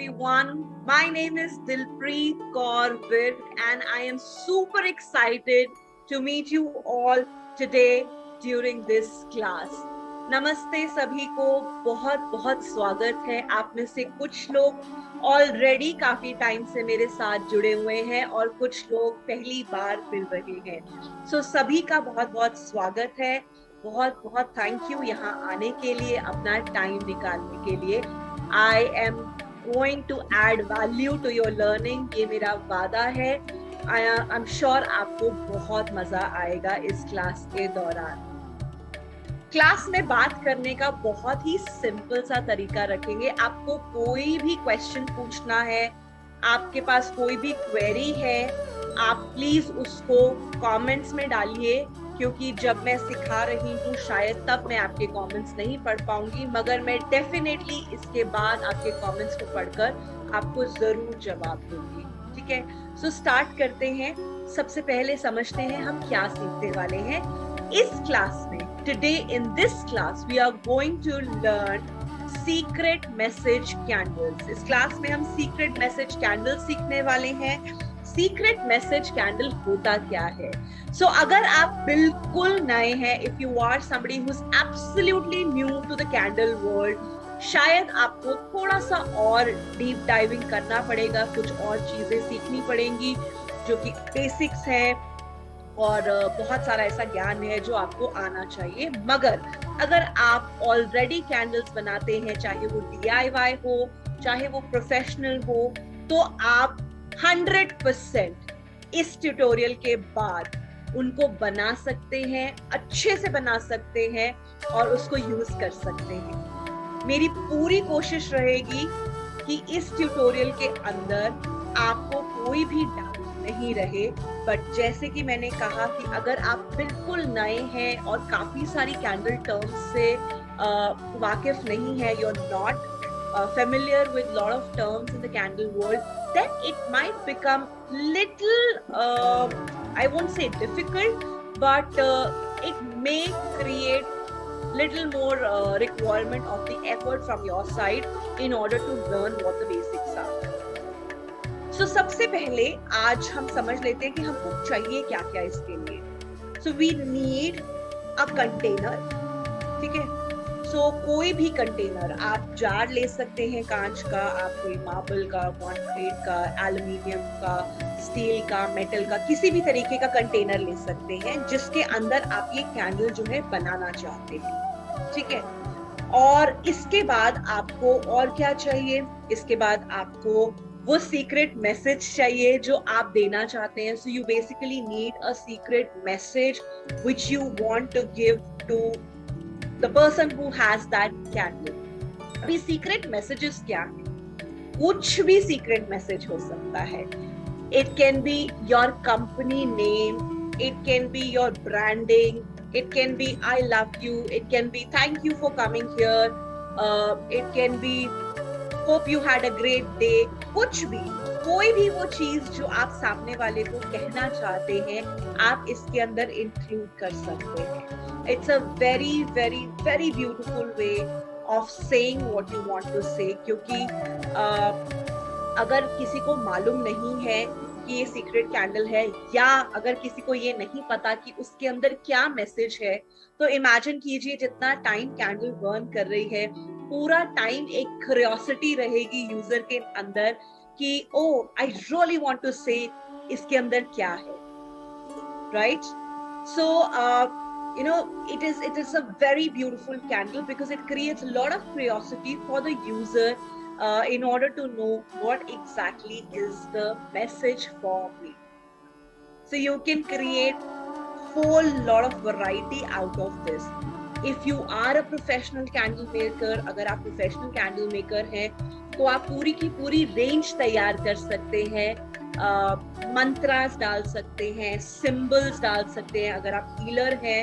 everyone. My name is Dilpreet Kaur Virk and I am super excited to meet you all today during this class. नमस्ते सभी को, बहुत बहुत स्वागत है। आप में से कुछ लोग ऑलरेडी काफी टाइम से मेरे साथ जुड़े हुए हैं और कुछ लोग पहली बार मिल रहे हैं। सो सभी का बहुत बहुत स्वागत है। बहुत बहुत थैंक यू यहाँ आने के लिए, अपना टाइम निकालने के लिए। I am going to add value to your learning, ये मेरा वादा है। I'm sure आपको बहुत मजा आएगा इस क्लास के दौरान। क्लास में बात करने का बहुत ही सिंपल सा तरीका रखेंगे। आपको कोई भी क्वेश्चन पूछना है, आपके पास कोई भी क्वेरी है, आप प्लीज उसको कमेंट्स में डालिए, क्योंकि जब मैं सिखा रही हूँ शायद तब मैं आपके कमेंट्स नहीं पढ़ पाऊंगी, मगर मैं डेफिनेटली इसके बाद आपके कमेंट्स को पढ़कर आपको जरूर जवाब दूंगी। ठीक है, सो स्टार्ट करते हैं। सबसे पहले समझते हैं हम क्या सीखने वाले हैं इस क्लास में। Today in this class we are going to learn secret message candles. इस क्लास में हम सीक्रेट मैसेज कैंडल सीखने वाले हैं। सीक्रेट मैसेज कैंडल होता क्या है? सो अगर आप बिल्कुल नए हैं, if you are somebody who is absolutely new to the candle world, शायद आपको थोड़ा सा और डीप डाइविंग करना पड़ेगा, कुछ और चीजें सीखनी पड़ेंगी जो कि बेसिक्स है और बहुत सारा ऐसा ज्ञान है जो आपको आना चाहिए। मगर अगर आप ऑलरेडी कैंडल्स बनाते हैं, चाहे वो DIY हो, चाहे वो प्रोफेशनल हो, तो आप 100% इस ट्यूटोरियल के बाद उनको बना सकते हैं, अच्छे से बना सकते हैं और उसको यूज कर सकते हैं। मेरी पूरी कोशिश रहेगी कि इस ट्यूटोरियल के अंदर आपको कोई भी डाउट नहीं रहे। बट जैसे कि मैंने कहा कि अगर आप बिल्कुल नए हैं और काफी सारी कैंडल टर्म्स से वाकिफ नहीं है, you are not familiar with lot of terms in the candle world, then it might become little I won't say difficult, but it may create little more requirement of the effort from your side in order to learn what the basics are. So सबसे पहले आज हम समझ लेते हैं कि हमको चाहिए क्या क्या इसके लिए। So we need a container, ठीक है। सो कोई भी कंटेनर, आप जार ले सकते हैं कांच का, आप कोई मार्बल का, कॉन्क्रीट का, एल्युमिनियम का, स्टील का, मेटल का, किसी भी तरीके का कंटेनर ले सकते हैं जिसके अंदर आप ये कैंडल जो है बनाना चाहते हैं। ठीक है, और इसके बाद आपको और क्या चाहिए? इसके बाद आपको वो सीक्रेट मैसेज चाहिए जो आप देना चाहते हैं। So you basically need a secret message which you want to give to the person who has that candle. अभी सीक्रेट मैसेजेस क्या है? कुछ भी सीक्रेट मैसेज हो सकता है। It can be your company name, it can be your branding, it can be I love you, it can be thank you for coming here, it can be hope you had a great day. कुछ भी, कोई भी वो चीज जो आप सामने वाले को कहना चाहते हैं, आप इसके अंदर इंक्लूड कर सकते हैं। It's a very very very beautiful way of saying what you want to say, क्योंकि अगर किसी को मालूम नहीं है कि ये सीक्रेट कैंडल है, या अगर किसी को ये नहीं पता कि उसके अंदर क्या मैसेज है, तो इमेजिन कीजिए जितना टाइम कैंडल बर्न कर रही है, पूरा टाइम एक क्यूरियोसिटी रहेगी यूजर के अंदर कि ओ आई रियली वांट टू से इसके अंदर क्या है, right? So you know, it is a very beautiful candle because it creates a lot of curiosity for the user in order to know what exactly is the message for me. So you can create whole lot of variety out of this. If you are a professional candle maker, अगर आप professional candle maker हैं, तो आप पूरी की पूरी range तैयार कर सकते हैं। मंत्रास डाल सकते हैं, सिंबल्स डाल सकते हैं। अगर आप हीलर हैं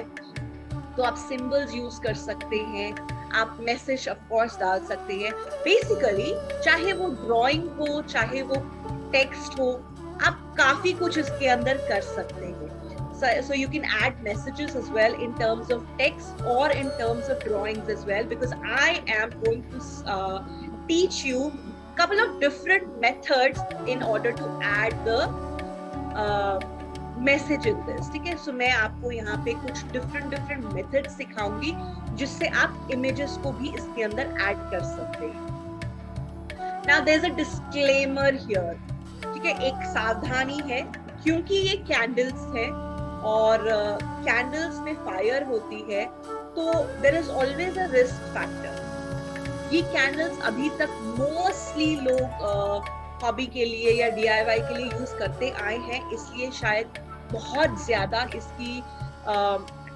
तो आप सिंबल्स यूज कर सकते हैं, आप मैसेज ऑफ कोर्स डाल सकते हैं। बेसिकली चाहे वो ड्राइंग हो, चाहे वो टेक्स्ट हो, आप काफी कुछ इसके अंदर कर सकते हैं। So you can add messages as well in terms of text or in terms of drawings as well, because I am going to teach you couple of different methods in order to add the message in this, ठीक है। सो मैं आपको यहाँ पे कुछ different method सिखाऊंगी जिससे आप images को भी इसके अंदर ऐड कर सकते हैं। Now there is a disclaimer here, ठीक है, एक सावधानी है क्योंकि ये कैंडल्स है और कैंडल्स में फायर होती है तो there is always a risk factor. ये कैंडल्स अभी तक मोस्टली लोग हॉबी के लिए या DIY के लिए यूज करते आए हैं, इसलिए शायद बहुत ज्यादा इसकी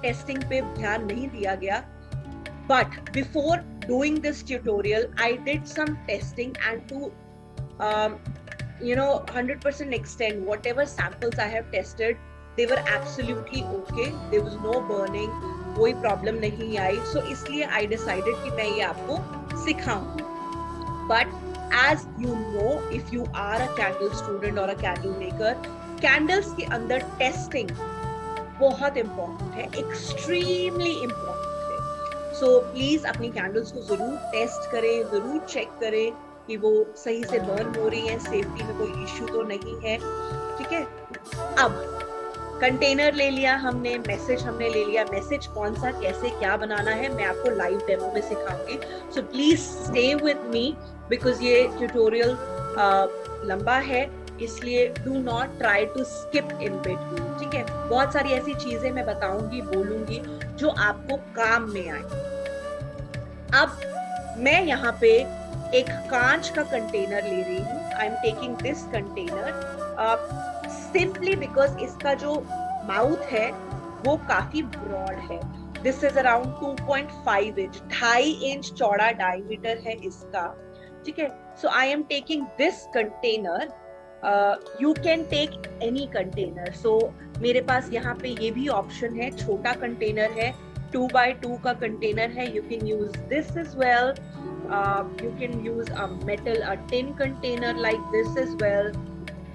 टेस्टिंग पे ध्यान नहीं दिया गया। But before doing this tutorial I did some testing and to 100% extent whatever samples I have tested they were absolutely okay, there was no burning, कोई प्रॉब्लम नहीं आई। सो इसलिए I decided कि मैं ये आपको सिखाऊंगी। But as you know, if you are a candle student or a candle maker, candles के अंदर testing बहुत इम्पोर्टेंट है, एक्सट्रीमली इम्पोर्टेंट है। सो प्लीज अपनी कैंडल्स को जरूर टेस्ट करें, जरूर चेक करें कि वो सही से बर्न हो रही है, सेफ्टी में कोई इश्यू तो नहीं है, ठीक है। अब कंटेनर ले लिया हमने, मैसेज हमने ले लिया, मैसेज कौन सा कैसे क्या बनाना है मैं आपको लाइव डेमो में सिखाऊंगी। So please stay with me because ये ट्यूटोरियल लंबा है, इसलिए do not try to skip in between, ठीक है। बहुत सारी ऐसी चीजें मैं बताऊंगी, बोलूंगी जो आपको काम में आए। अब मैं यहाँ पे एक कांच का कंटेनर ले रही हूँ। I am taking this container simply because इसका जो माउथ है वो काफी ब्रॉड है। This is around 2.5 inch, 2.5 inch चौड़ा डायमीटर है इसका, ठीक है। So I am taking this container, you can take any container. So मेरे पास यहाँ पे ये भी ऑप्शन है, छोटा कंटेनर है, 2x2 का कंटेनर है, you can use this as well, you can use a metal, a tin container like this as well.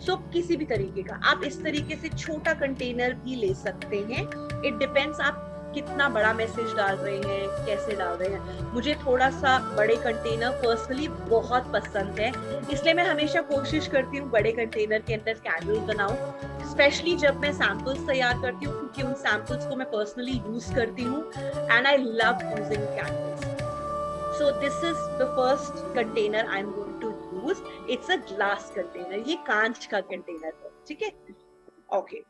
So किसी भी तरीके का आप इस तरीके से छोटा कंटेनर भी ले सकते हैं। It depends आप कितना बड़ा मैसेज डाल रहे हैं, कैसे डाल रहे हैं। मुझे थोड़ा सा बड़े कंटेनर पर्सनली बहुत पसंद है, इसलिए मैं हमेशा कोशिश करती हूँ बड़े कंटेनर के अंदर कैंडल बनाऊं, स्पेशली जब मैं सैंपल्स तैयार करती हूँ क्योंकि उन सैंपल्स को मैं पर्सनली यूज करती हूँ and I love using candles. So this is the first container I'm going to use. It's a glass container. ये कांच का कंटेनर है, ठीक है। ओके,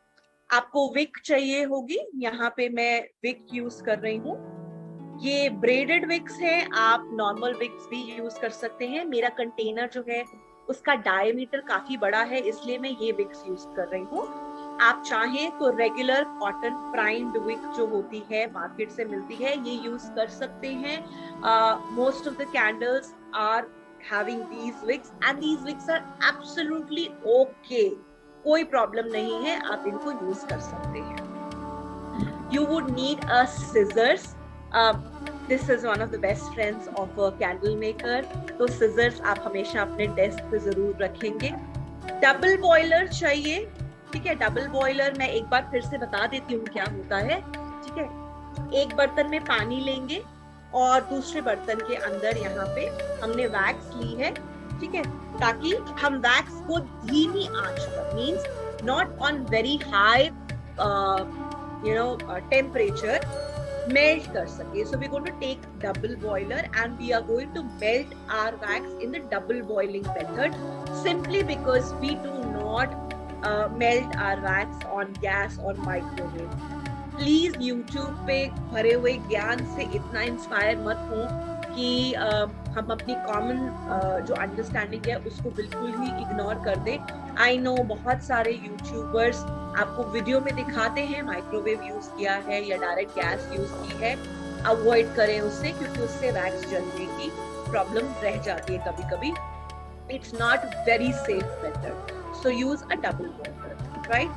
आपको विक चाहिए होगी, यहाँ पे मैं विक यूज कर रही हूँ। ये ब्रेडेड विक्स है, आप नॉर्मल विक्स भी यूज कर सकते हैं। मेरा कंटेनर जो है उसका डायमीटर काफी बड़ा है, इसलिए मैं ये विक्स यूज कर रही हूँ। आप चाहें तो रेगुलर कॉटन प्राइम्ड विक जो होती है मार्केट से मिलती है, ये यूज कर सकते हैं। Most of the candles are having these wicks and these wicks are absolutely okay, कोई प्रॉब्लम नहीं है, आप इनको यूज कर सकते हैं। You would need a scissors, this is one of the best friends of a candle maker, तो scissors आप हमेशा अपने डेस्क पे जरूर रखेंगे। डबल बॉयलर चाहिए, ठीक है। डबल बॉयलर मैं एक बार फिर से बता देती हूँ क्या होता है, ठीक है। एक बर्तन में पानी लेंगे और दूसरे बर्तन के अंदर यहाँ पे हमने वैक्स ली है, ठीक है, ताकि हम वैक्स को धीमी आंच पर, means not on very high temperature, melt कर सके। So we're going to take double boiler and we are going to melt our wax in the double boiling method, simply because we do not melt our wax on gas or microwave. Please YouTube पे भरे हुए ज्ञान से इतना inspire मत हो कि हम अपनी कॉमन जो अंडरस्टैंडिंग है उसको बिल्कुल ही इग्नोर कर दे। आई नो बहुत सारे यूट्यूबर्स आपको वीडियो में दिखाते हैं माइक्रोवेव यूज किया है या डायरेक्ट गैस यूज की है, अवॉइड करें उससे क्योंकि उससे वैक्स जलने की प्रॉब्लम रह जाती है कभी कभी। It's not very safe method, so use a double boiler, right?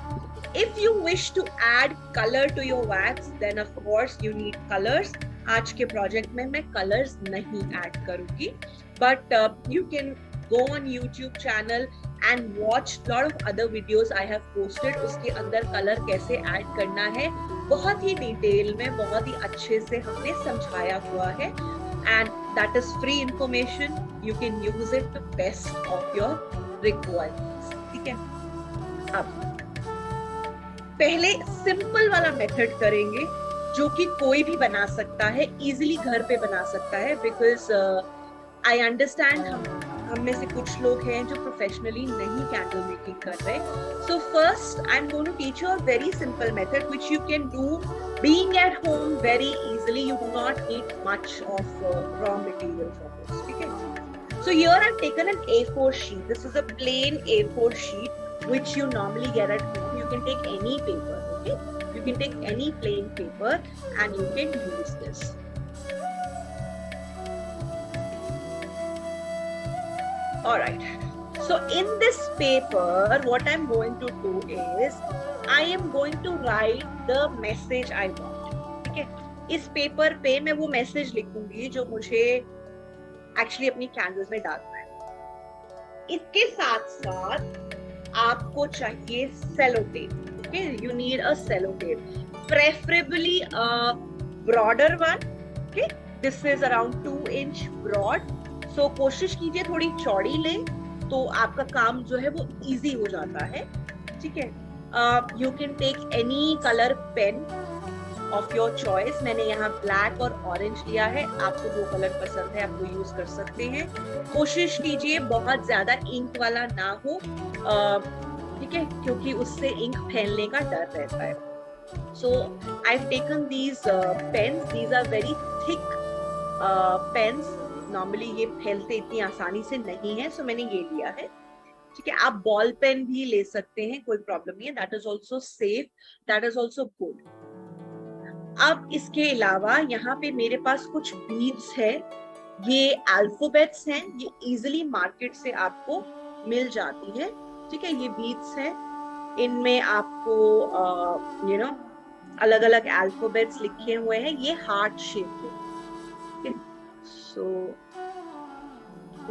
If you wish to add color to your wax, then of course you need colors. आज के प्रोजेक्ट में मैं colors नहीं add करूँगी, but you can go on YouTube channel and watch lot of other videos I have posted. उसके अंदर color कैसे add करना है बहुत ही डिटेल में, बहुत ही अच्छे से हमने समझाया हुआ है। And that is free information. You can use it to best of your requirements. ठीक है, अब पहले सिंपल वाला मेथड करेंगे जो कि कोई भी बना सकता है, इजीली घर पे बना सकता है, बिकॉज आई अंडरस्टैंड हम में से कुछ लोग हैं जो प्रोफेशनली नहीं कैंडल मेकिंग कर रहे. So first I am going to teach you a very simple method which you can do being at home very easily. You do not need much of raw material for this. ठीक है, so here I have taken an A4 sheet. This is a plain A4 sheet which you normally get at home. You can take any paper, okay? You can take any plain paper and you can use this. Alright, so in this paper what I'm going to do is I am going to write the message I want. ठीक है, इस paper पे मैं वो message लिखूंगी जो मुझे actually अपनी कैंडल्स में डालना है. इसके साथ साथ आपको चाहिए cello tape. Okay, you need a cello tape, preferably a broader one. Okay, this is around 2 inch broad. So कोशिश कीजिए थोड़ी चौड़ी ले तो आपका काम जो है वो इजी हो जाता है. ठीक है, you can take any colour pen of your choice. मैंने यहाँ ब्लैक और ऑरेंज लिया है, आपको जो कलर पसंद है आप वो यूज कर सकते हैं. कोशिश कीजिए बहुत ज्यादा इंक वाला ना हो, ठीक है, क्योंकि उससे इंक फैलने का डर रहता है. So I have taken these pens. These are very thick pens. Normally ये फैलते इतनी आसानी से नहीं है, सो मैंने ये लिया है. ठीक है, आप बॉल पेन भी ले सकते हैं, कोई प्रॉब्लम नहीं है. That is also safe, that is also good. अब इसके अलावा यहाँ पे मेरे पास कुछ बीड्स है. ये अल्फाबेट्स हैं, ये इजीली मार्केट से आपको मिल जाती है. ठीक है, ये बीड्स हैं, इनमें आपको यू नो अलग अलग अल्फाबेट्स लिखे हुए हैं. ये हार्ट शेप है. सो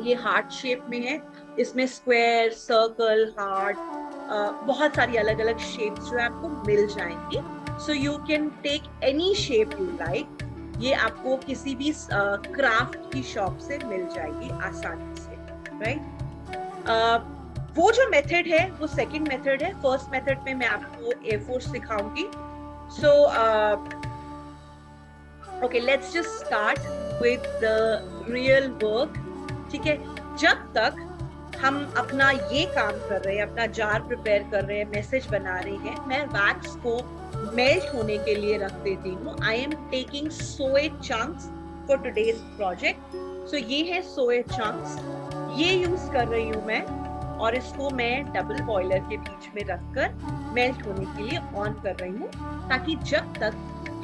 ये हार्ट शेप में है. इसमें स्क्वायर, सर्कल, हार्ट, बहुत सारी अलग अलग शेप्स जो है आपको मिल जाएंगी. So you can take any shape you like. ये आपको किसी भी क्राफ्ट की शॉप से मिल जाएगी आसानी से, राइट? वो जो मेथड है वो सेकंड मेथड है. फर्स्ट मेथड में मैं आपको A4 सिखाऊंगी. So okay, let's just start with the real work. ठीक है, जब तक हम अपना ये काम कर रहे हैं, अपना जार प्रिपेयर कर रहे हैं, मैसेज बना रहे हैं, मैं वैक्स को मेल्ट होने के लिए रख देती हूँ. आई एम टेकिंग सोए चंक्स फॉर टुडेज प्रोजेक्ट. सो ये है सोए चंक्स, ये यूज कर रही हूँ मैं, और इसको मैं डबल बॉयलर के बीच में रखकर मेल्ट होने के लिए ऑन कर रही हूँ, ताकि जब तक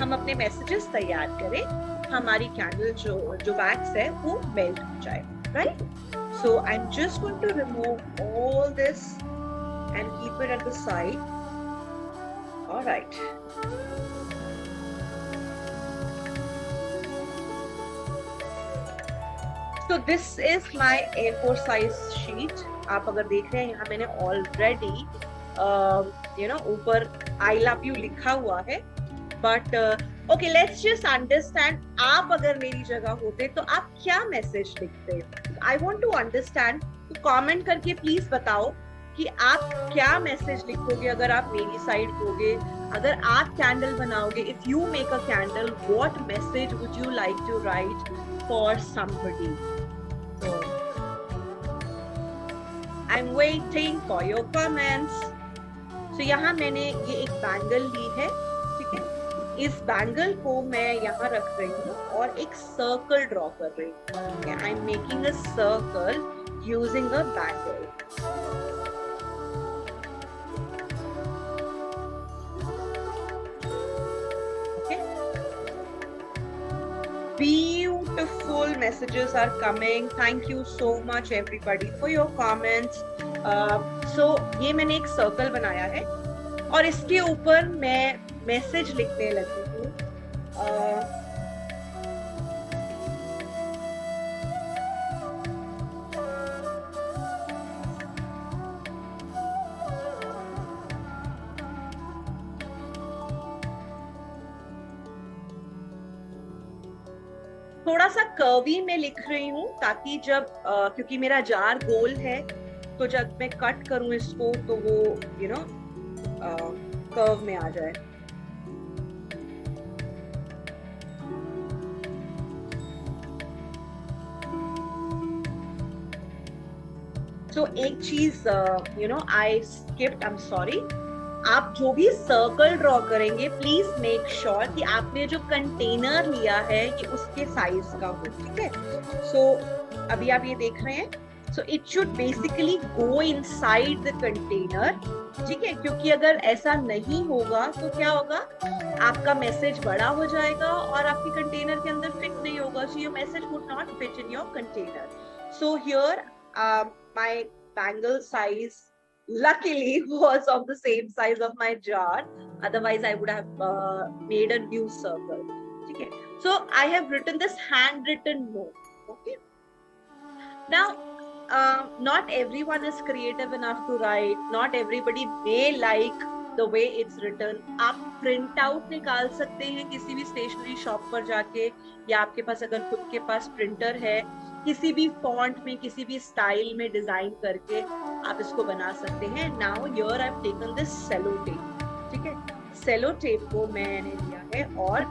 हम अपने मैसेजेस तैयार करें हमारी कैंडल जो वैक्स है वो मेल्ट हो जाए, right? So I'm just going to remove all this and keep it at the side. All right. So this is my A4 size sheet. आप अगर देख रहे हैं यहाँ मैंने already ऊपर I love you लिखा हुआ है. But okay, let's just understand. आप अगर मेरी जगह होते तो आप क्या मैसेज लिखते? I want to understand. तो कमेंट करके प्लीज बताओ कि आप क्या मैसेज लिखोगे अगर आप मेरी साइड होगे, अगर आप कैंडल बनाओगे. If you make a candle, what message would you like to write for somebody? I am waiting for your comments. So यहाँ मैंने ये एक बैंगल ली है. ठीक है, इस बैंगल को मैं यहाँ रख रही हूँ और एक सर्कल ड्रॉ कर रही हूँ. I am making a circle using a bangle. Beautiful messages are coming. Thank you so much everybody for your comments. So ये मैंने एक सर्कल बनाया है और इसके ऊपर मैं मैसेज लिखने लगी हूँ. थोड़ा सा कर्वी में लिख रही हूँ ताकि जब क्योंकि मेरा जार गोल है, तो जब मैं कट करूं इसको तो वो कर्व में आ जाए। तो एक चीज आई स्किप्ड, आई एम सॉरी। आप जो भी सर्कल ड्रॉ करेंगे प्लीज मेक श्योर कि आपने जो कंटेनर लिया है ये उसके साइज का हो, ठीक है। सो अभी आप ये देख रहे हैं, so it should basically go inside the container, ठीक है। क्योंकि अगर ऐसा नहीं होगा तो क्या होगा, आपका मैसेज बड़ा हो जाएगा और आपके कंटेनर के अंदर फिट नहीं होगा, so your message would not fit in your container. So here my bangle size luckily was of the same size of my jar, otherwise I would have made a new circle, okay. So I have written this handwritten note, okay. Now not everyone is creative enough to write, not everybody may like the way it's written. आप print out निकाल सकते हैं किसी भी stationery shop पर जाके, या आपके पास अगर खुद के पास प्रिंटर है, किसी भी फॉन्ट में किसी भी स्टाइल में डिजाइन करके आप इसको बना सकते हैं। Now here I have taken this cello tape, ठीक है। सेलो टेप को मैंने लिया है और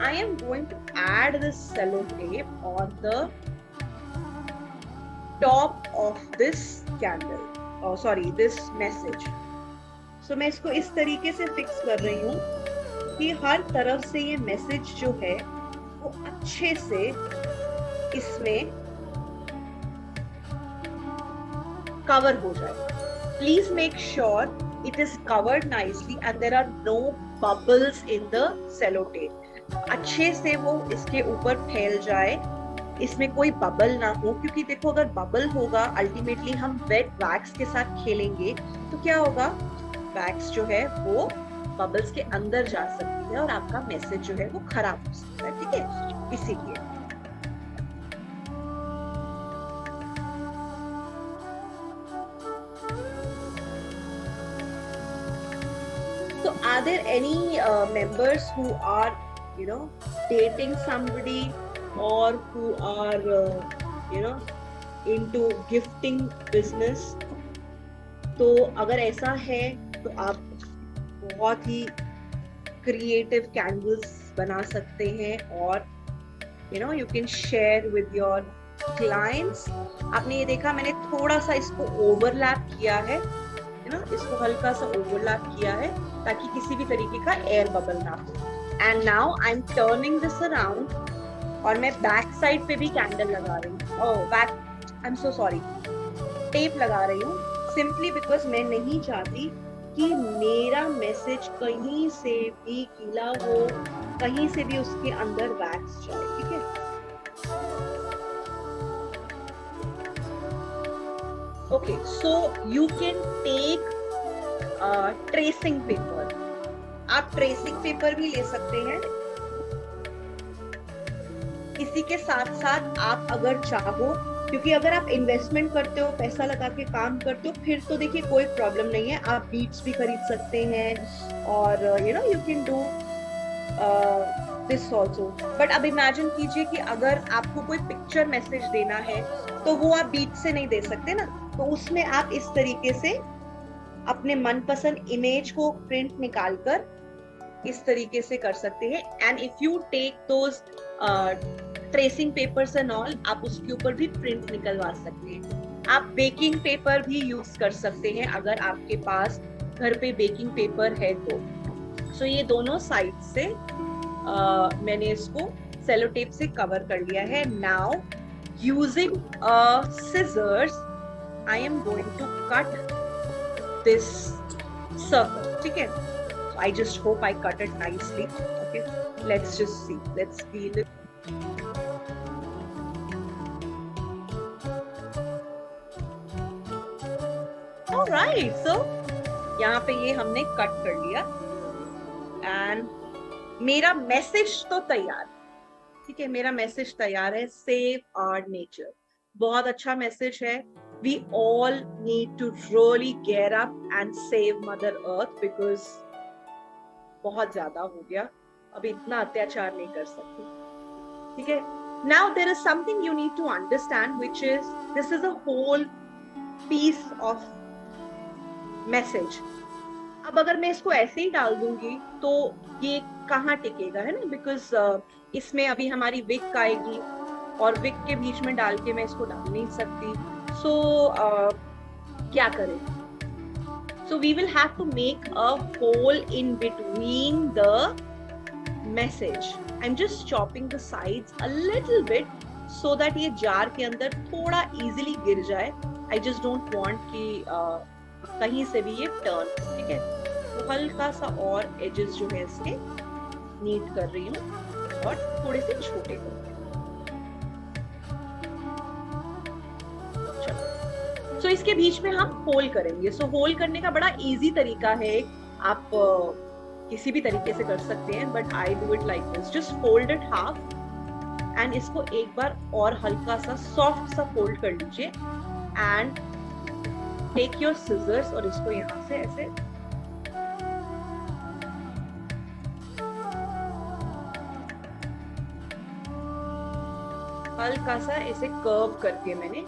I am going to add this cello tape on the top of this candle, oh sorry, this message. So मैं इसको इस तरीके से फिक्स कर रही हूँ कि हर तरफ से ये मैसेज जो है वो अच्छे से इसमें कवर हो जाए। Please make sure it is covered nicely and there are no bubbles in the cello tape. अच्छे से वो इसके ऊपर फैल जाए, इसमें कोई बबल ना हो, क्योंकि देखो अगर बबल होगा अल्टीमेटली हम वेट वैक्स के साथ खेलेंगे तो क्या होगा, वैक्स जो है वो बबल्स के अंदर जा सकती है और आपका मैसेज जो है वो खराब हो सकता है, ठीक है। इसीलिए so are there any members who are dating somebody or who are into gifting business? तो अगर ऐसा है तो आप बहुत ही क्रिएटिव कैंडल्स बना सकते हैं और you can share with your clients. आपने ये देखा मैंने थोड़ा सा इसको ओवरलैप किया है, इसको हल्का सा ओवरलैप किया है ताकि किसी भी तरीके का एयर बबल ना हो। And now I am turning this around और मैं बैक साइड पे भी कैंडल लगा रही हूँ, back I am so sorry, tape लगा रही हूँ सिंपली बिकॉज मैं नहीं चाहती कि मेरा मैसेज कहीं से भी गीला हो, कहीं से भी उसके अंदर वैक्स जाए, ठीक है। Okay, so you can take tracing paper. आप ट्रेसिंग पेपर भी ले सकते हैं। इसी के साथ साथ आप अगर चाहो, क्योंकि अगर आप इन्वेस्टमेंट करते हो, पैसा लगा के काम करते हो, फिर तो देखिए कोई प्रॉब्लम नहीं है, आप बीट्स भी खरीद सकते हैं और you can do this also. But अब इमेजिन कीजिए कि अगर आपको कोई पिक्चर मैसेज देना है तो वो आप बीट से नहीं दे सकते ना, तो उसमें आप इस तरीके से अपने मनपसंद इमेज को प्रिंट निकालकर इस तरीके से कर सकते हैं। And if you take those tracing papers and all, आप उसके ऊपर भी प्रिंट निकलवा सकते हैं। आप बेकिंग पेपर भी यूज कर सकते हैं अगर आपके पास घर पे बेकिंग पेपर है तो। सो ये दोनों साइड से मैंने इसको सेलो टेप से कवर कर लिया है। Now using scissors I am going to cut this circle, ठीक है। I just hope I cut it nicely. Okay, let's just see. Let's feel it. All right, so यहाँ पे ये हमने कट कर लिया एंड मेरा मैसेज तो तैयार, ठीक है। मेरा मैसेज तैयार है, सेव आवर नेचर। बहुत अच्छा मैसेज है। We all need to really get up and save Mother Earth because बहुत ज्यादा हो गया। अभी इतना अत्याचार नहीं कर सकती, ठीक है. Now there is something you need to understand which is this is a whole piece of message. अब अगर मैं इसको ऐसे ही डाल दूंगी तो ये कहाँ टिकेगा, है ना, बिकॉज इसमें अभी हमारी विक आएगी और विक के बीच में डाल के मैं इसको डाल नहीं सकती. सो क्या करें? So we will have to make a hole in between the message. I'm just chopping the sides a little bit so that ये jar के अंदर थोड़ा easily गिर जाए. I just don't want कि कहीं से भी ये turn, ठीक है. तो हल्का सा और edges जो है इसके neat कर रही हूँ और थोड़े से छोटे कर रही हूँ. So इसके बीच में हम होल करेंगे. सो होल करने का बड़ा इजी तरीका है. आप किसी भी तरीके से कर सकते हैं, but I do it like this. Just fold it half and इसको एक बार और हल्का सा सॉफ्ट सा फोल्ड कर लीजिए एंड टेक योर सिजर्स और इसको यहाँ से ऐसे हल्का सा ऐसे कर्व करके मैंने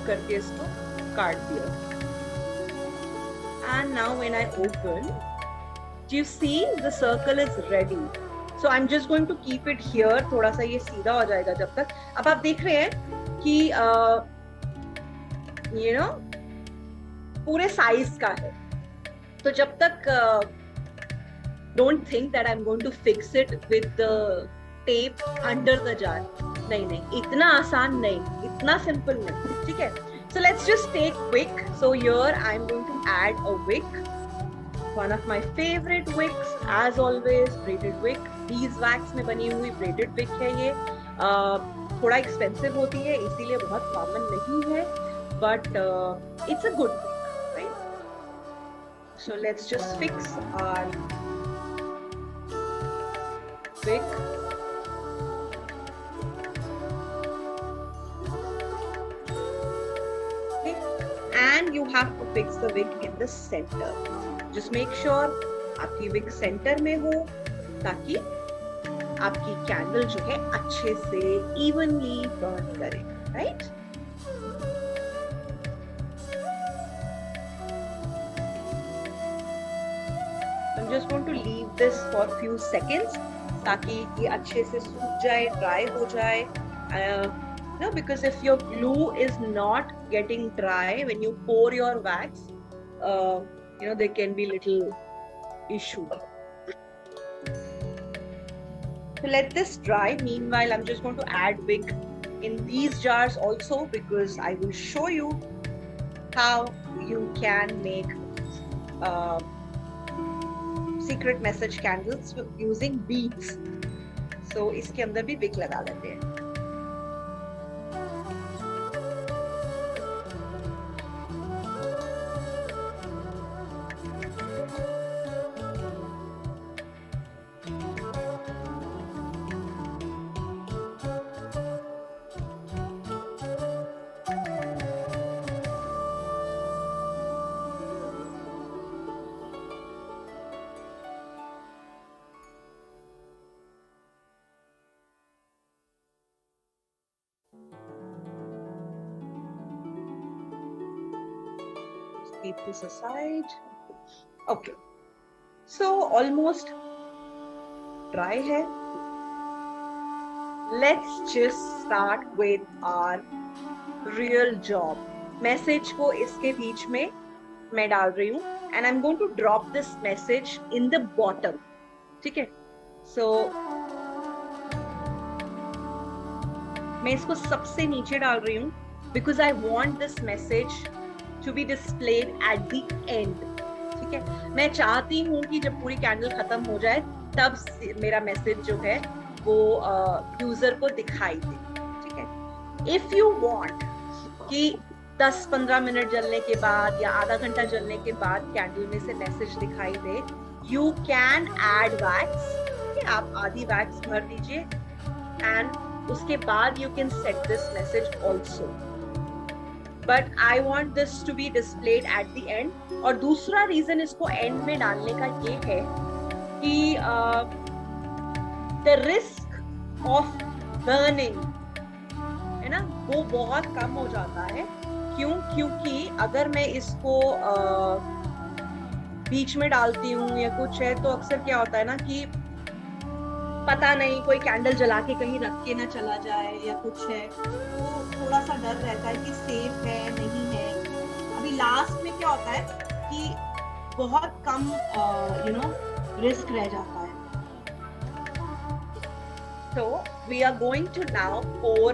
करके इसको काट दिया. And now when I open, do you see the circle is ready? So I'm just going to keep it here. थोड़ा सा ये सीधा हो जाएगा जब तक. अब आप देख रहे हैं कि you know पूरे साइज का है. तो जब तक don't think that I'm going to fix it with the tape under the jar. नहीं, इतना आसान नहीं, इतना सिंपल नहीं, ठीक है. So let's just take wick. So here I'm going to add a wick. One of my favorite wicks, as always, braided wick. Beeswax में बनी हुई braided wick है ये. थोड़ा expensive होती है, इसीलिए बहुत common नहीं है, but it's a good wick, right? So let's just fix our wick. And you have to fix the wick in the center. Just make sure आपकी wick center में हो ताकि आपकी कैंडल जो है अच्छे से evenly burn करे, right? I'm just going to leave this for few seconds ताकि ये अच्छे से सूख जाए, dry हो जाए. No, because if your glue is not getting dry when you pour your wax, there can be little issue. So let this dry. Meanwhile, I'm just going to add wick in these jars also because I will show you how you can make secret message candles using beads. So इसके अंदर भी wick लगा लेते हैं. Keep this aside. Okay, so almost dry hai. Let's just start with our real job. Message को इसके बीच में मैं डाल रही हूँ and I'm going to drop this message in the bottom. ठीक है? So मैं इसको सबसे नीचे डाल रही हूँ because I want this message to be displayed at the end. ठीक है? मैं चाहती हूँ कि जब पूरी कैंडल खत्म हो जाए तब मेरा मैसेज जो है वो यूजर को दिखाई दे. ठीक है? If you want कि 10-15 मिनट जलने के बाद या आधा घंटा जलने के बाद कैंडल में से मैसेज दिखाई दे, you can add wax. ठीक है? आप आधी वैक्स भर दीजिए and उसके बाद you can set this message also. But I want this to be displayed at the end. और दूसरा रीजन इसको एंड में डालने का ये है कि द रिस्क ऑफ बर्निंग है ना, वो बहुत कम हो जाता है। क्यों? क्योंकि अगर मैं इसको बीच में डालती हूँ या कुछ है, तो अक्सर क्या होता है ना कि पता नहीं कोई कैंडल जला के कहीं रख के ना चला जाए या कुछ है, तो थोड़ा सा डर रहता है कि सेफ है नहीं है। अभी लास्ट में क्या होता है कि बहुत कम रिस्क रह जाता है। So we are going to now pour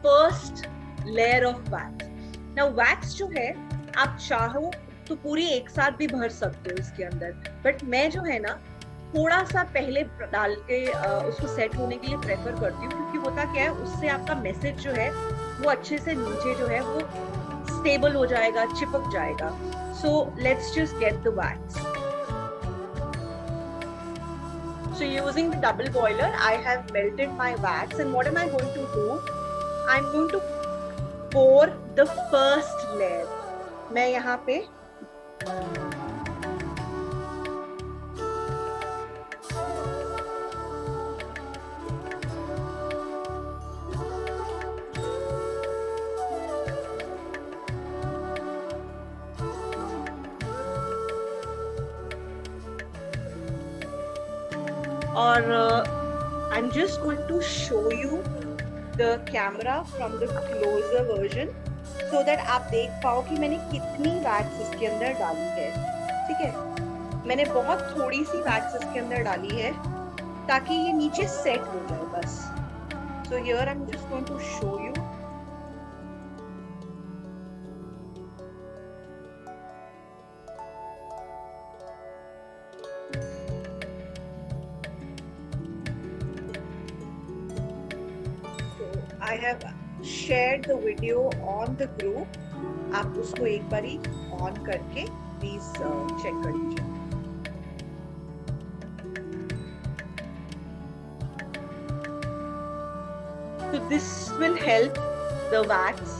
first layer of wax. Now wax जो है, आप चाहो तो पूरी एक साथ भी भर सकते हो इसके अंदर, बट मैं जो है ना थोड़ा सा पहले डाल के उसको सेट होने के लिए प्रेफर करती हूँ, क्योंकि होता क्या है, उससे आपका मैसेज जो है वो अच्छे से नीचे जो है वो स्टेबल हो जाएगा, चिपक जाएगा। So let's just get the wax. So using the double boiler, I have melted my wax, and what am I going to do? I'm going to pour the first layer. मैं यहाँ पे और I'm just going to show you the camera from the closer version so that आप देख पाओ कि मैंने कितनी वैक्स इसके अंदर डाली है। ठीक है, मैंने बहुत थोड़ी सी वैक्स इसके अंदर डाली है ताकि ये नीचे सेट हो जाए बस। So here I'm just going to show you. I have shared the video on the group. आप उसको एक बारी ऑन करके प्लीज चेक कर लीजिए। So this will help the wax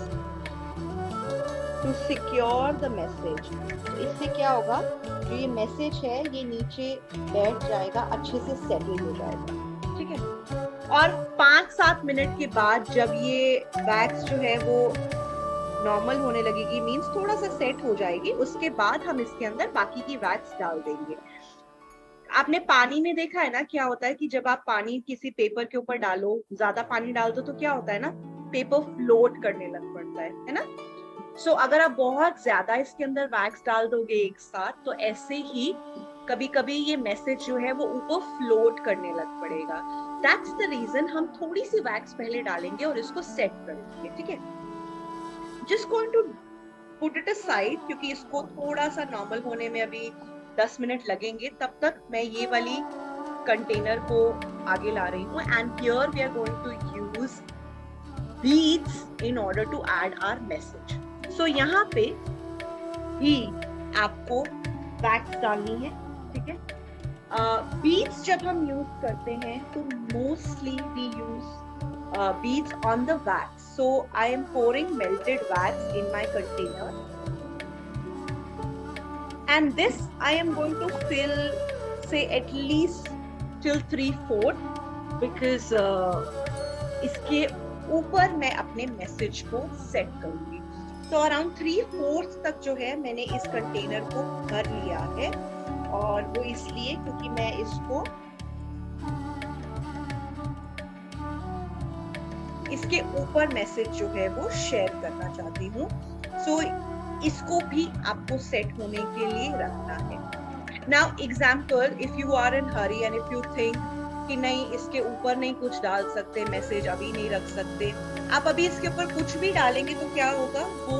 to secure the message. तो इससे क्या होगा, जो ये मैसेज है ये नीचे बैठ जाएगा, अच्छे से सेटल हो जाएगा। ठीक है, और 5-7 मिनट के बाद जब ये वैक्स जो है वो नॉर्मल होने लगेगी, मींस थोड़ा सा सेट हो जाएगी, उसके बाद हम इसके अंदर बाकी की वैक्स डाल देंगे। आपने पानी में देखा है ना क्या होता है कि जब आप पानी किसी पेपर के ऊपर डालो, ज्यादा पानी डाल दो तो क्या होता है ना, पेपर फ्लोट करने लग पड़ता है ना। सो अगर आप बहुत ज्यादा इसके अंदर वैक्स डाल दोगे एक साथ, तो ऐसे ही कभी कभी ये मैसेज जो है वो ऊपर फ्लोट करने लग पड़ेगा। दैट्स द रीजन हम थोड़ी सी वैक्स पहले डालेंगे और इसको सेट करेंगे। ठीक है, just going to put it aside, क्योंकि इसको थोड़ा सा नॉर्मल होने में अभी 10 मिनट लगेंगे। तब तक मैं ये वाली कंटेनर को आगे ला रही हूँ, and here we are going to use beads in order to add our message. So यहाँ पे भी आपको वैक्स डालनी है। ठीक है, बीड्स जब हम यूज करते हैं तो mostly we use beads on the wax. So I am pouring melted wax in my container, and this I am going to fill, say at least till 3/4, because इसके ऊपर मैं अपने मैसेज को सेट करूंगी। तो अराउंड 3/4 तक जो है मैंने इस कंटेनर को भर लिया है, और वो इसलिए क्योंकि मैं इसको इसके ऊपर मैसेज जो है वो शेयर करना चाहती हूँ। सो इसको भी आपको सेट होने के लिए रखना है। Now example, if you are in hurry and if you think कि नहीं इसके ऊपर नहीं कुछ डाल सकते, मैसेज अभी नहीं रख सकते, आप अभी इसके ऊपर कुछ भी डालेंगे तो क्या होगा, वो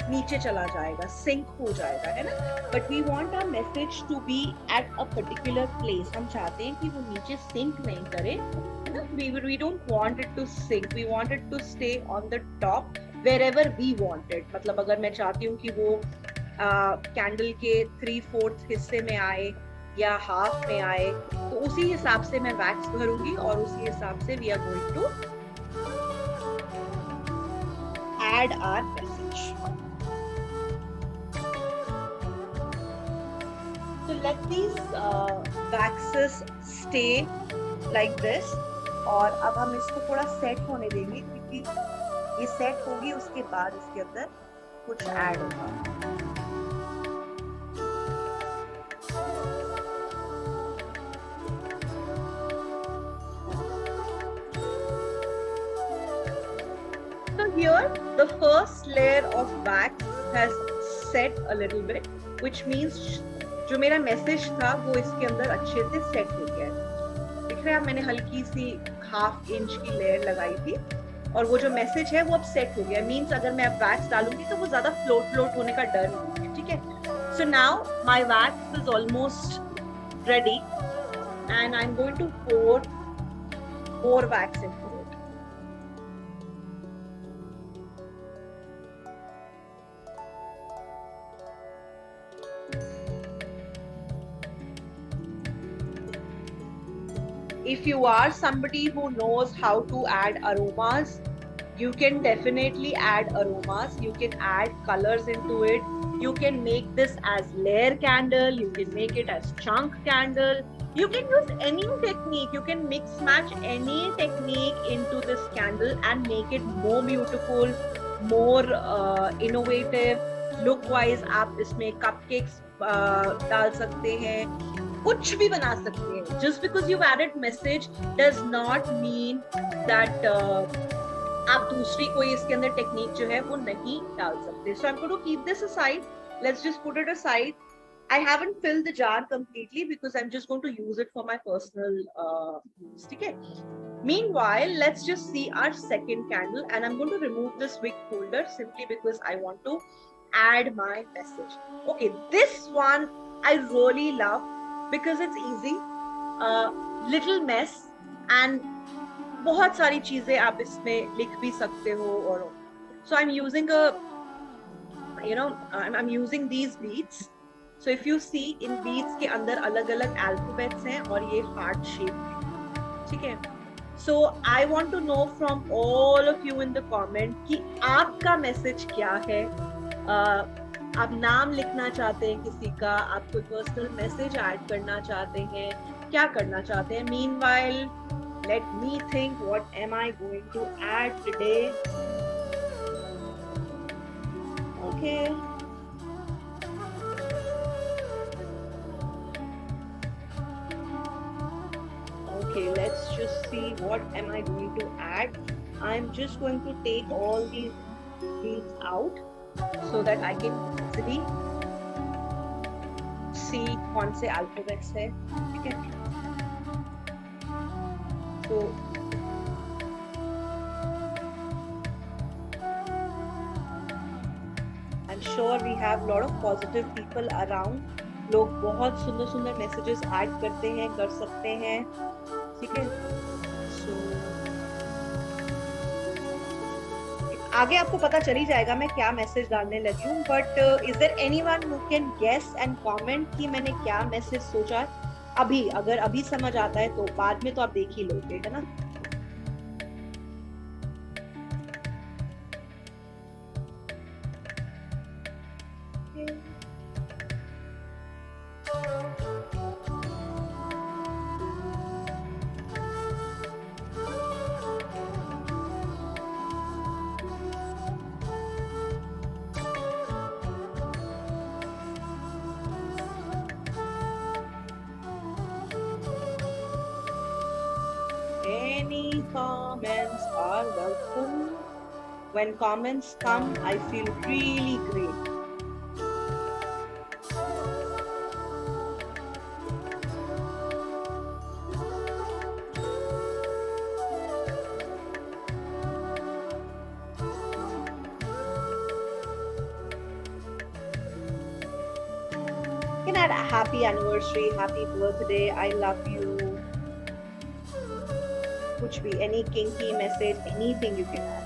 नीचे चला जाएगा, सिंक हो जाएगा, है ना। But we want our message to be at a particular place. हम चाहते हैं कि वो नीचे सिंक नहीं करे, है ना। we don't want it to sink, we want it to stay on the top wherever we want it। मतलब अगर मैं चाहती हूँ कि वो कैंडल के 3/4 हिस्से में आए या हाफ में आए, तो उसी हिसाब से मैं वैक्स भरूंगी और उसी हिसाब से we are going to add our message. So let these waxes stay like this. और अब हम इसको थोड़ा सेट होने देंगे, क्योंकि ये सेट होगी उसके बाद इसके अंदर कुछ ऐड होगा. So here the first layer of wax has set a little bit, which means जो मेरा मैसेज था वो इसके अंदर अच्छे से सेट हो गया है. दिख रहा है, मैंने हल्की सी 1/2 इंच की लेयर लगाई थी और वो जो मैसेज है वो अब सेट हो गया. मींस अगर मैं अब वैक्स डालूंगी तो वो ज्यादा फ्लोट होने का डर नहीं है. ठीक है. So now my wax is almost ready and I am going to pour more wax into it. If you are somebody who knows how to add aromas, you can definitely add aromas. You can add colors into it. You can make this as layer candle. You can make it as chunk candle. You can use any technique. You can mix match any technique into this candle and make it more beautiful, more innovative. Look wise, आप इसमें cupcakes डाल सकते हैं, कुछ भी बना सकते हैं. Just because you've added message does not mean that आप दूसरी कोई इसके अंदर टेक्निक जो है वो नहीं डाल सकते. So I'm going to keep this aside. Let's just put it aside. I haven't filled the jar completely because I'm just going to use it for my personal use. Okay. Meanwhile, let's just see our second candle, and I'm going to remove this wick holder simply because I want to add my message. Okay, this one I really love because it's easy, little mess, and बहुत सारी चीजें आप इसमें लिख भी सकते हो. और so I'm using I'm using these beads. So if you see, in beads के अंदर अलग अलग alphabets हैं और ये heart shape है. ठीक है. So I want to know from all of you in the comment कि आपका मैसेज क्या है. आप नाम लिखना चाहते हैं किसी का, आप कोई पर्सनल मैसेज ऐड करना चाहते हैं, क्या करना चाहते हैं. Meanwhile, let me think, what am I going to add today? Okay. Okay, let's just see what am I going to add. I'm just going to take all these out so that I can easily see कौन से alphabets है. ठीक है. So I'm sure we have a lot of positive people around. लोग बहुत सुंदर सुंदर messages add करते हैं, कर सकते हैं. ठीक है. So आगे आपको पता चल ही जाएगा मैं क्या मैसेज डालने लगी हूँ. But is there anyone who can guess and comment कि मैंने क्या मैसेज सोचा अभी? अगर अभी समझ आता है तो बाद में तो आप देख ही लोगे, है ना. Any comments are welcome. When comments come, I feel really great. You can add a happy anniversary, happy birthday, I love you. कुछ भी, any kinky message, anything you can add.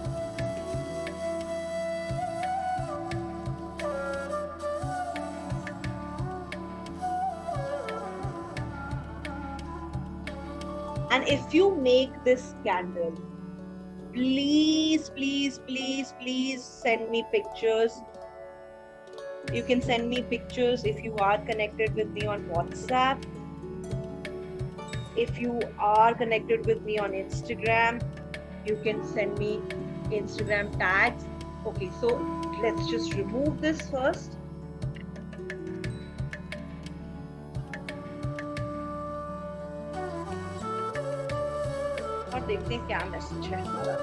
And if you make this candle, please, please, please, please send me pictures. You can send me pictures if you are connected with me on WhatsApp. If you are connected with me on Instagram, you can send me Instagram tags. Okay, so let's just remove this first. और देखते हैं क्या message है हमारा.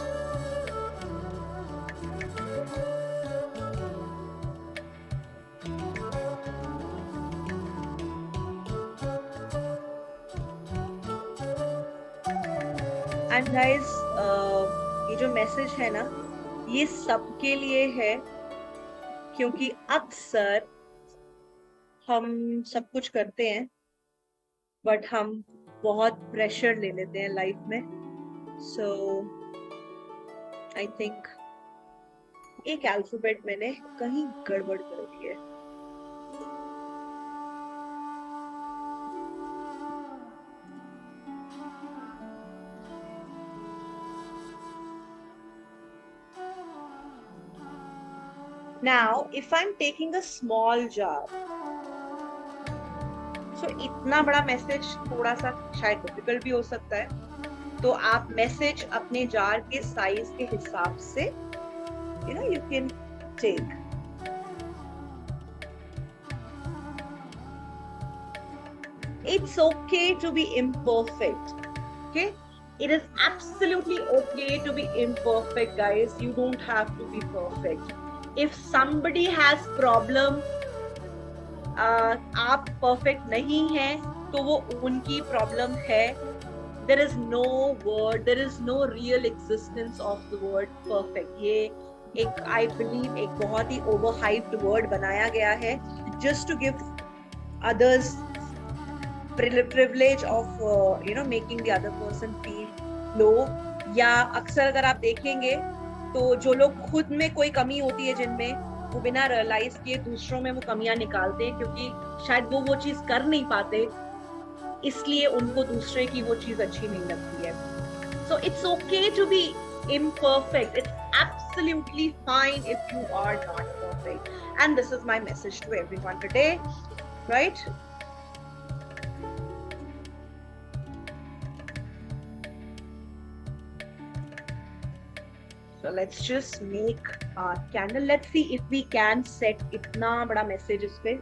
And guys, ये जो message है ना, ये सबके लिए है, क्योंकि अक्सर हम सब कुछ करते हैं बट हम बहुत प्रेशर ले लेते हैं लाइफ में. सो आई थिंक एक अल्फाबेट मैंने कहीं गड़बड़ कर दी है. Now, if I'm taking a small jar, so इतना बड़ा मैसेज थोड़ा सा शायद डिफिकल्ट भी हो सकता है, तो आप मैसेज अपने जार के साइज के हिसाब से you can take. It's okay to be imperfect. Okay? It is absolutely okay to be imperfect, guys. You don't have to be perfect. If somebody has problem, आप perfect नहीं हैं, तो वो उनकी problem है. There is no word, there is no real existence of the word perfect. ये एक, I believe, एक बहुत ही overhyped word बनाया गया है just to give others privilege of making the other person feel low. या अक्सर अगर आप देखेंगे तो जो लोग खुद में कोई कमी होती है जिनमें, वो बिना रियलाइज किए दूसरों में वो कमियां निकालते हैं, क्योंकि शायद वो चीज कर नहीं पाते, इसलिए उनको दूसरे की वो चीज अच्छी नहीं लगती है. So it's okay to be imperfect. It's absolutely fine if you are not perfect. And this is my message to everyone today, right? So let's just make our candle. Let's see if we can set इतना बड़ा message इस पे.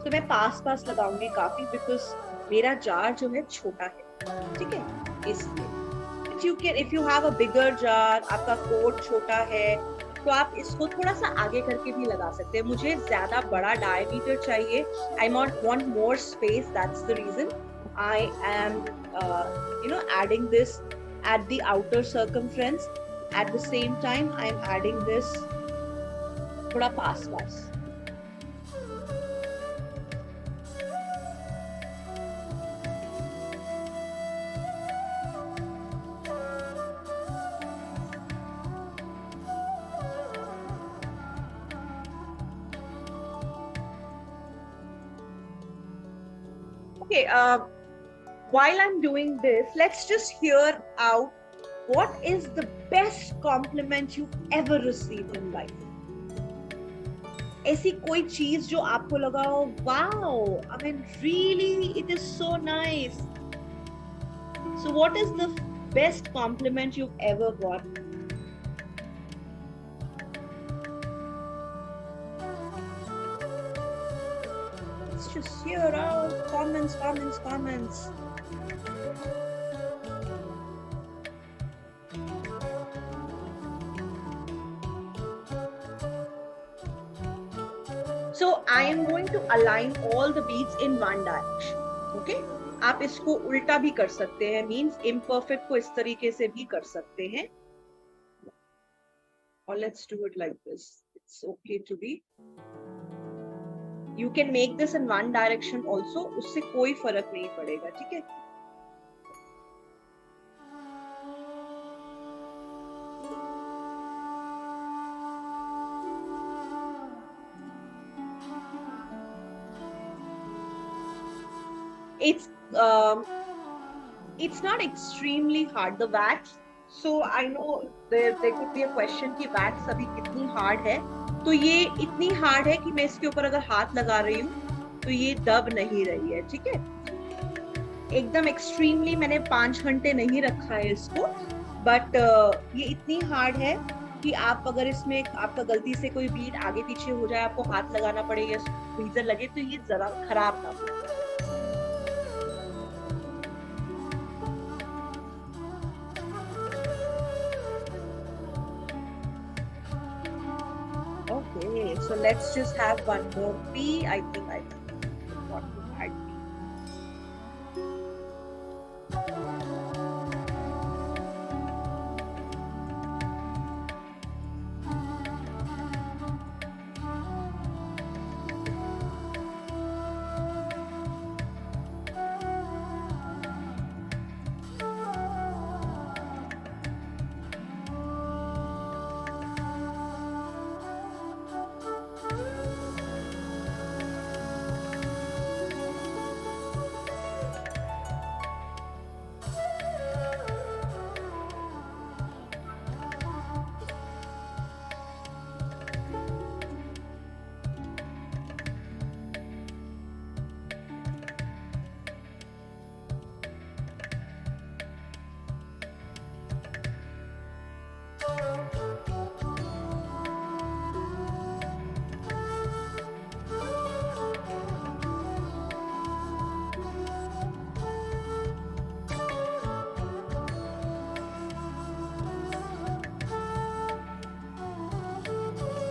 तो मैं पास लगाऊंगी काफी, because मेरा jar जो है छोटा है, ठीक है, इसलिए. If you have a bigger jar, आपका कोट छोटा है, तो आप इसको थोड़ा सा आगे करके भी लगा सकते हैं. मुझे ज्यादा बड़ा डायमीटर चाहिए. I want more space. That's the reason I am adding this at the outer circumference. At the same time, I am adding this थोड़ा पास. Okay, while I'm doing this, let's just hear out what is the best compliment you've ever received in life. ऐसी कोई चीज जो आपको लगा हो, wow, I mean, really, it is so nice. So what is the best compliment you've ever got? Let's just hear out comments. So I am going to align all the beads in one direction. Okay? आप इसको उल्टा भी कर सकते हैं, means imperfect को इस तरीके से भी कर सकते हैं. Or let's do it like this. It's okay to be. You can make this in one direction also. उससे कोई फर्क नहीं पड़ेगा, ठीक है? It's it's not extremely hard, the wax. So I know there could be a question कि wax अभी कितनी hard है. तो ये इतनी hard है कि मैं इसके ऊपर अगर हाथ लगा रही हूँ तो ये दब नहीं रही है. ठीक है, एकदम एक्सट्रीमली मैंने 5 घंटे नहीं रखा है इसको, बट ये इतनी हार्ड है कि आप अगर इसमें आपका गलती से कोई बीट आगे पीछे हो जाए, आपको हाथ लगाना पड़े या फ्रीजर लगे तो ये जरा खराब ना हो. Okay, so let's just have one more pea. I think I forgot to add pea.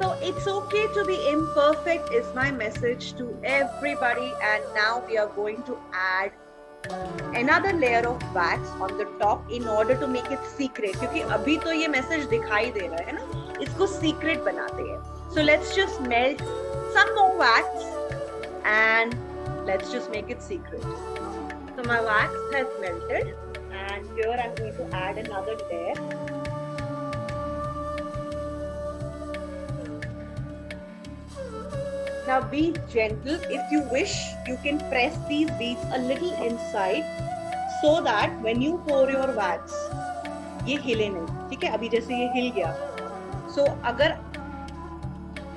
So it's okay to be imperfect is my message to everybody. And now we are going to add another layer of wax on the top in order to make it secret. क्योंकि अभी तो ये message दिखाई दे रहा है ना, इसको secret बनाते हैं. So let's just melt some more wax and let's just make it secret. So my wax has melted and here I'm going to add another layer. Now be gentle. If you wish, you can press these beads a little inside so that when you pour your wax, ये हिले नहीं. ठीक है, अभी जैसे ये हिल गया. So अगर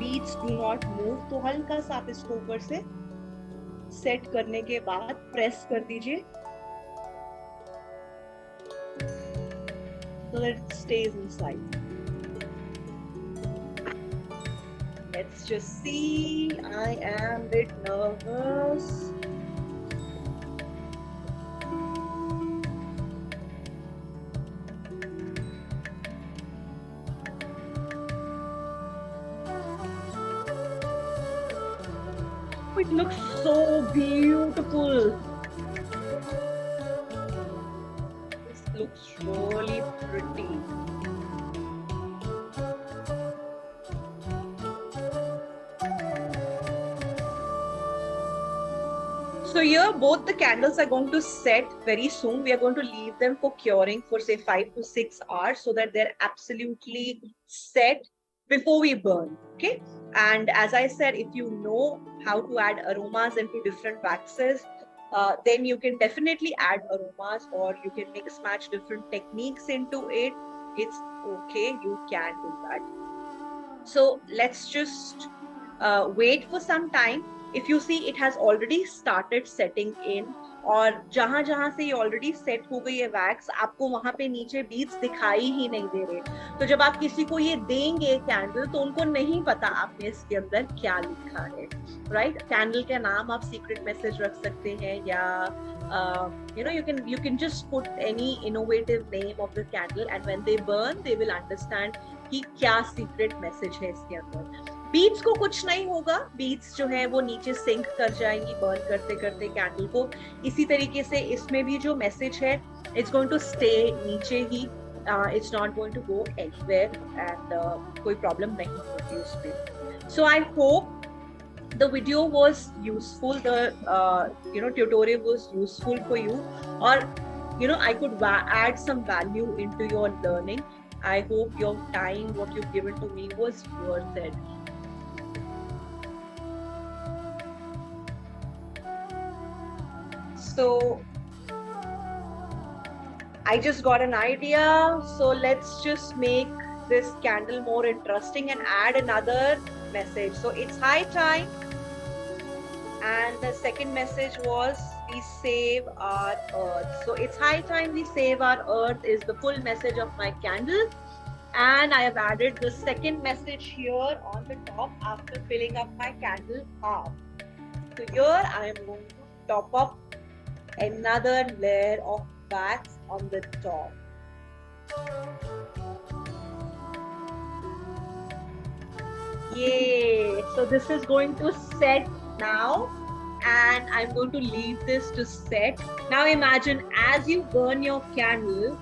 beads do not move तो हल्का सा आप इसको ऊपर से सेट करने के बाद प्रेस कर दीजिए so that it stays inside. Let's just see. I am a bit nervous. It looks so beautiful. This looks really pretty. So here both the candles are going to set very soon. We are going to leave them for curing for say 5 to 6 hours so that they're absolutely set before we burn. Okay. And as I said, if you know how to add aromas into different waxes, then you can definitely add aromas or you can mix match different techniques into it. It's okay. You can do that. So let's just wait for some time. If you see, it has already started setting in. और जहां जहां से ये already set हो गई है wax, आपको वहां पे नीचे बीड्स दिखाई ही नहीं दे रहे. तो जब आप किसी को ये देंगे कैंडल तो उनको नहीं पता आपने इसके अंदर क्या लिखा है. राइट, कैंडल का नाम आप सीक्रेट मैसेज रख सकते हैं या you can just put any innovative name of the candle and when they burn they will understand कि क्या सीक्रेट मैसेज है इसके अंदर. बीड्स को कुछ नहीं होगा, बीड्स जो है वो नीचे सिंक कर जाएंगी बर्न करते करते कैंडल को. इसी तरीके से इसमें भी जो मैसेज है इट्स गोइंग टू स्टे नीचे ही, it's not going to go anywhere and कोई प्रॉब्लम नहीं होती उसमें. So I hope the video was useful, the tutorial was useful for you, or I could add some value into your learning. I hope your time, what you've given to me, was worth it. So I just got an idea. So let's just make this candle more interesting and add another message. So it's high time. And the second message was we save our earth. So it's high time we save our earth is the full message of my candle. And I have added the second message here on the top after filling up my candle half. So here I am going to top up another layer of wax on the top. Yay! So this is going to set now, and I'm going to leave this to set. Now imagine as you burn your candle,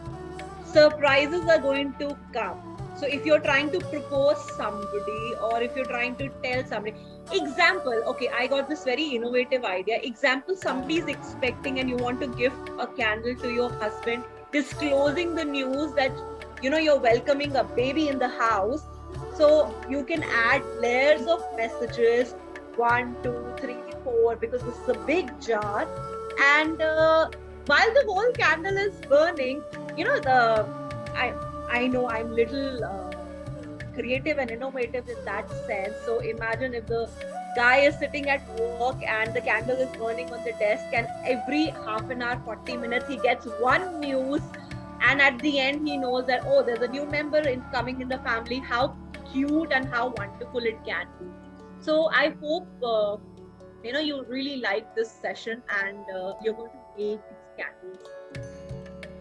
surprises are going to come. So if you're trying to propose somebody or if you're trying to tell somebody, example, okay, I got this very innovative idea. Example, somebody is expecting and you want to gift a candle to your husband, disclosing the news that you're welcoming a baby in the house. So you can add layers of messages, 1, 2, 3, 4, because this is a big jar. And while the whole candle is burning, I know I'm little creative and innovative in that sense. So imagine if the guy is sitting at work and the candle is burning on the desk, and every half an hour, 40 minutes, he gets one news, and at the end he knows that, oh, there's a new member coming in the family. How cute and how wonderful it can be. So I hope you really like this session, and you're going to make these candles.